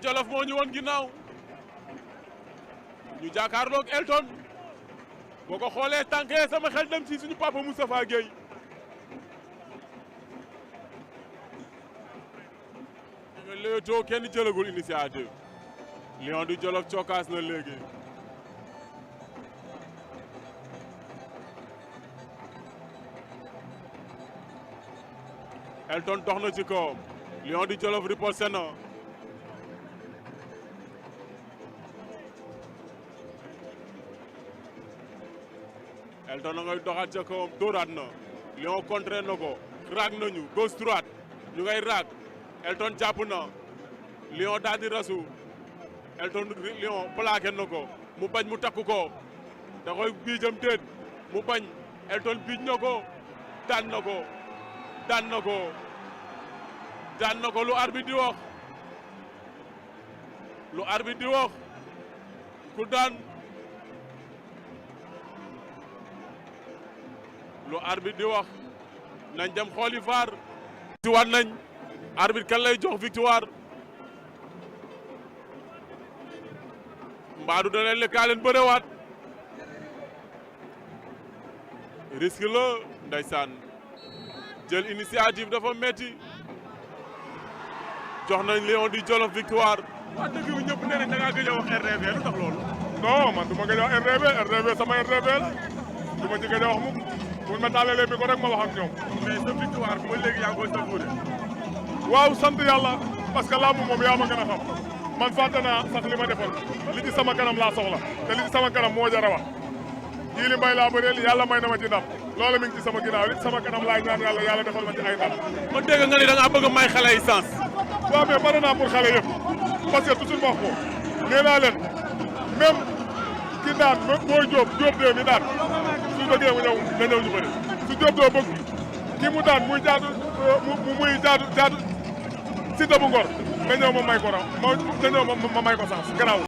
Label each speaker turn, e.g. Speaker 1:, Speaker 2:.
Speaker 1: Jolof moo ñu woon ginnaaw ñu jàkkaarloog Elton boo ko xoolee tànkee sama xel dem ci suñu papa Moustapha Gueye ñu nga léetoo kenn jëlagul initiative Lion du Jolof cokkaas na léegi Elton dox na ci kawam Lion du Jolof riposté na Elton na ngay doxaat ca kawam dóoraat na Lion contré na ko raag nañu gauche droite ñu ngay raag Elton jàpp na Lion daal di rasu Elton Lion plaqué na ko mu bañ mu takku ko da koy biijam déet mu bañ Elton biij na ko daan na ko daan na ko daan na ko lu arbitre di wax lu arbitre di wax ku daan lu arbitre di wax nañ dem xooli VAR victoire nañ arbitre kan lay jox victoire mbaadu da leen lekkaa leen bërewaat risque la ndeysaan jël initiative dafa metti jox nañ Lion du Jolof victoire waa dëgg bi ñëpp nee nañ da ngaa gëj a wax RDV lu tax loolu
Speaker 2: non man du ma gëj a wax RDV sama RDV la du ma ci gëj a wax mukk bu ma tàllalee bi ko rek ma wax ak ñoom
Speaker 1: mais sa victoire bi ba léegi yaa ngi koy savouré
Speaker 2: waaw sant yàlla parce que làmb moom yaa ma gën a xam man fàtte naa sax li ma defoon li ci sama kanam laa soxla te li ci sama kanam moo jar a wax jii li mbay laa bëreel yàlla may na ma ci ndam loolu mi ngi ci sama ginnaaw li ci sama kanam laay ñaan yàlla defal ma ci ay ndam.
Speaker 1: ma dégg nga ni da ngaa bëgg a may xale yi sens.
Speaker 2: waaw mais pare naa pour xale yëpp parce que toujours wax ko nee naa leen même ki daan booy Diop dee mi daan su bëggee mu ñëw na ñëw ñu bëri su Diop doo bëgg ki mu daan muy jaadu si bu ngor na ñëw ma may ko raw na ñëw ma may ko sens garaaw